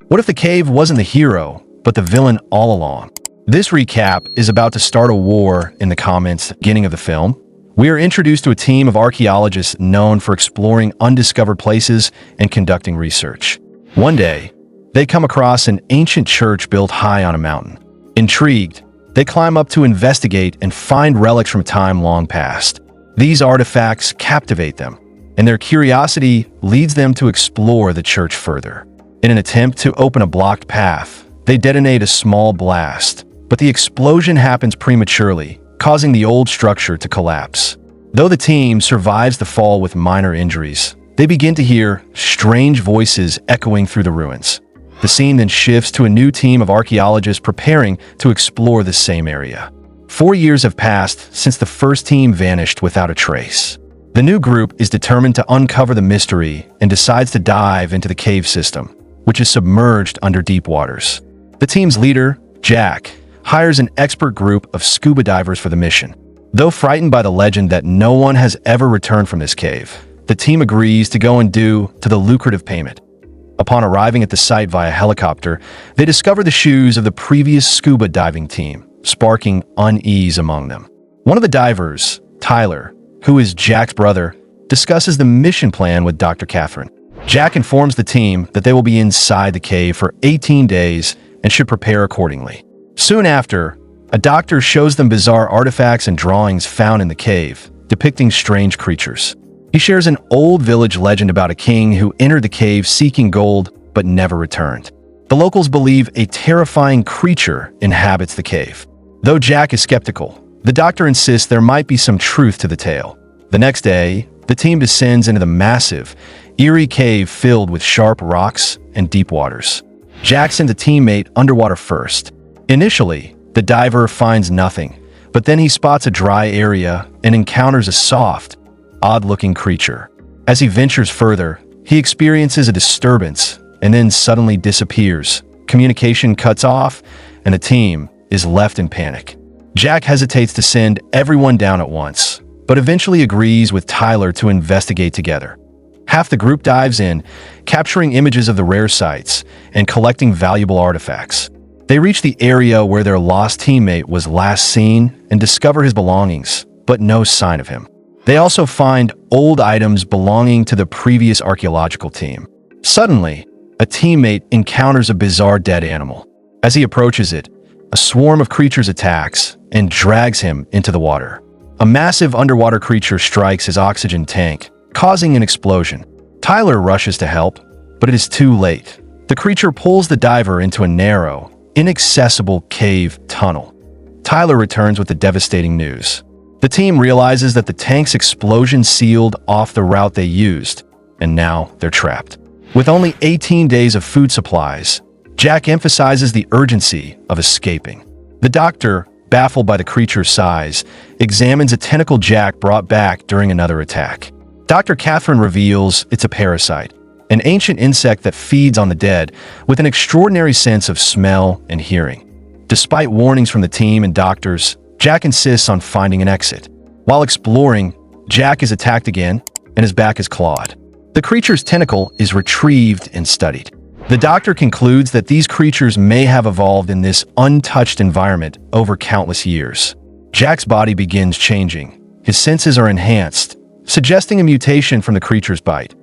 What if the cave wasn't the hero, but the villain all along? This recap is about to start a war in the comments at the beginning of the film. We are introduced to a team of archaeologists known for exploring undiscovered places and conducting research. One day, they come across an ancient church built high on a mountain. Intrigued, they climb up to investigate and find relics from a time long past. These artifacts captivate them, and their curiosity leads them to explore the church further. In an attempt to open a blocked path, they detonate a small blast, but the explosion happens prematurely, causing the old structure to collapse. Though the team survives the fall with minor injuries, they begin to hear strange voices echoing through the ruins. The scene then shifts to a new team of archaeologists preparing to explore the same area. 4 years have passed since the first team vanished without a trace. The new group is determined to uncover the mystery and decides to dive into the cave system, which is submerged under deep waters. The team's leader, Jack, hires an expert group of scuba divers for the mission. Though frightened by the legend that no one has ever returned from this cave, the team agrees to go and do to the lucrative payment. Upon arriving at the site via helicopter, they discover the shoes of the previous scuba diving team, sparking unease among them. One of the divers, Tyler, who is Jack's brother, discusses the mission plan with Dr. Catherine. Jack informs the team that they will be inside the cave for 18 days and should prepare accordingly. Soon after, a doctor shows them bizarre artifacts and drawings found in the cave, depicting strange creatures. He shares an old village legend about a king who entered the cave seeking gold but never returned. The locals believe a terrifying creature inhabits the cave. Though Jack is skeptical, the doctor insists there might be some truth to the tale. The next day, the team descends into the massive, eerie cave filled with sharp rocks and deep waters. Jack sends a teammate underwater first. Initially, the diver finds nothing, but then he spots a dry area and encounters a soft, odd-looking creature. As he ventures further, he experiences a disturbance and then suddenly disappears. Communication cuts off, and the team is left in panic. Jack hesitates to send everyone down at once, but eventually agrees with Tyler to investigate together. Half the group dives in, capturing images of the rare sites and collecting valuable artifacts. They reach the area where their lost teammate was last seen and discover his belongings, but no sign of him. They also find old items belonging to the previous archaeological team. Suddenly, a teammate encounters a bizarre dead animal. As he approaches it, a swarm of creatures attacks and drags him into the water. A massive underwater creature strikes his oxygen tank, causing an explosion. Tyler rushes to help, but it is too late. The creature pulls the diver into a narrow, inaccessible cave tunnel. Tyler returns with the devastating news. The team realizes that the tank's explosion sealed off the route they used, and now they're trapped. With only 18 days of food supplies, Jack emphasizes the urgency of escaping. The doctor, baffled by the creature's size, examines a tentacle Jack brought back during another attack. Dr. Catherine reveals it's a parasite, an ancient insect that feeds on the dead with an extraordinary sense of smell and hearing. Despite warnings from the team and doctors, Jack insists on finding an exit. While exploring, Jack is attacked again, and his back is clawed. The creature's tentacle is retrieved and studied. The doctor concludes that these creatures may have evolved in this untouched environment over countless years. Jack's body begins changing. His senses are enhanced, suggesting a mutation from the creature's bite.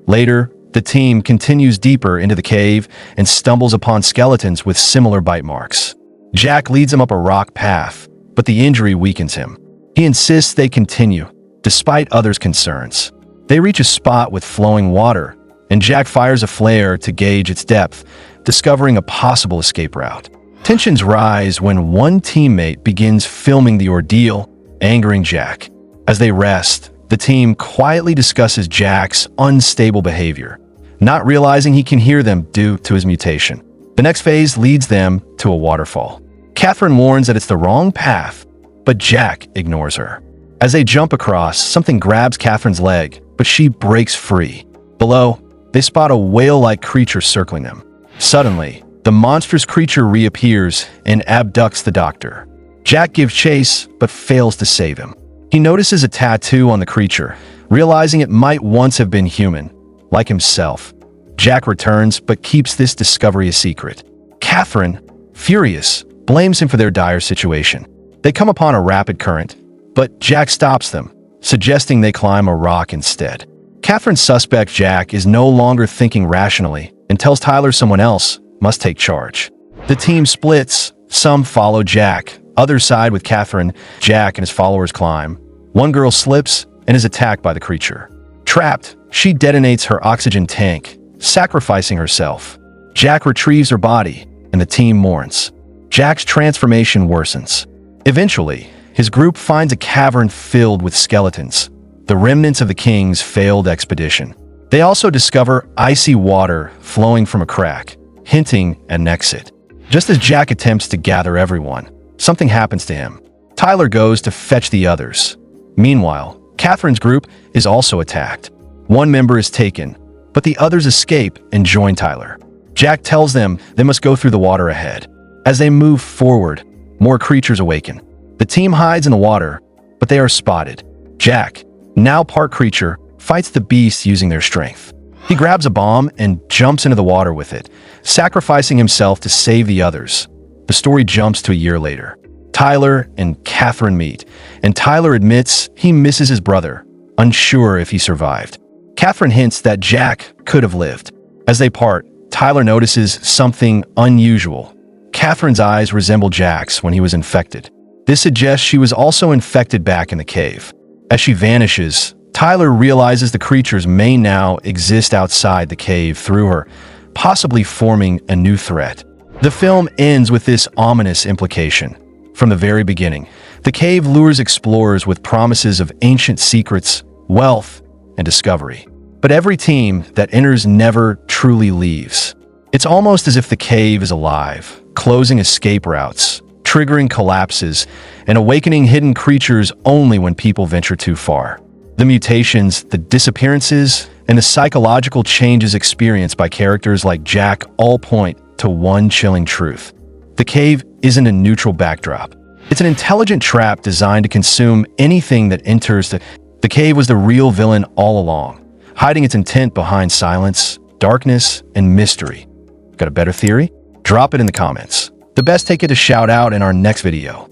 Later, the team continues deeper into the cave and stumbles upon skeletons with similar bite marks. Jack leads them up a rock path, but the injury weakens him. He insists they continue, despite others' concerns. They reach a spot with flowing water, and Jack fires a flare to gauge its depth, discovering a possible escape route. Tensions rise when one teammate begins filming the ordeal, angering Jack. As they rest, the team quietly discusses Jack's unstable behavior, not realizing he can hear them due to his mutation. The next phase leads them to a waterfall. Catherine warns that it's the wrong path, but Jack ignores her. As they jump across, something grabs Catherine's leg, but she breaks free. Below, they spot a whale-like creature circling them. Suddenly, the monstrous creature reappears and abducts the doctor. Jack gives chase, but fails to save him. He notices a tattoo on the creature, realizing it might once have been human, like himself. Jack returns but keeps this discovery a secret. Catherine, furious, blames him for their dire situation. They come upon a rapid current, but Jack stops them, suggesting they climb a rock instead. Catherine suspects Jack is no longer thinking rationally and tells Tyler someone else must take charge. The team splits. Some follow Jack, others side with Catherine. Jack and his followers climb. One girl slips and is attacked by the creature. Trapped, she detonates her oxygen tank, sacrificing herself. Jack retrieves her body, and the team mourns. Jack's transformation worsens. Eventually, his group finds a cavern filled with skeletons, the remnants of the king's failed expedition. They also discover icy water flowing from a crack, hinting at an exit. Just as Jack attempts to gather everyone, something happens to him. Tyler goes to fetch the others. Meanwhile, Catherine's group is also attacked. One member is taken, but the others escape and join Tyler. Jack tells them they must go through the water ahead. As they move forward, more creatures awaken. The team hides in the water, but they are spotted. Jack, now part creature, fights the beasts using their strength. He grabs a bomb and jumps into the water with it, sacrificing himself to save the others. The story jumps to a year later. Tyler and Catherine meet, and Tyler admits he misses his brother, unsure if he survived. Catherine hints that Jack could have lived. As they part, Tyler notices something unusual. Catherine's eyes resemble Jack's when he was infected. This suggests she was also infected back in the cave. As she vanishes, Tyler realizes the creatures may now exist outside the cave through her, possibly forming a new threat. The film ends with this ominous implication. From the very beginning, the cave lures explorers with promises of ancient secrets, wealth, and discovery. But every team that enters never truly leaves. It's almost as if the cave is alive, closing escape routes, triggering collapses, and awakening hidden creatures only when people venture too far. The mutations, the disappearances, and the psychological changes experienced by characters like Jack all point to one chilling truth. The cave isn't a neutral backdrop. It's an intelligent trap designed to consume anything that enters. The cave was the real villain all along, hiding its intent behind silence, darkness, and mystery. Got a better theory? Drop it in the comments. The best take it to shout out in our next video.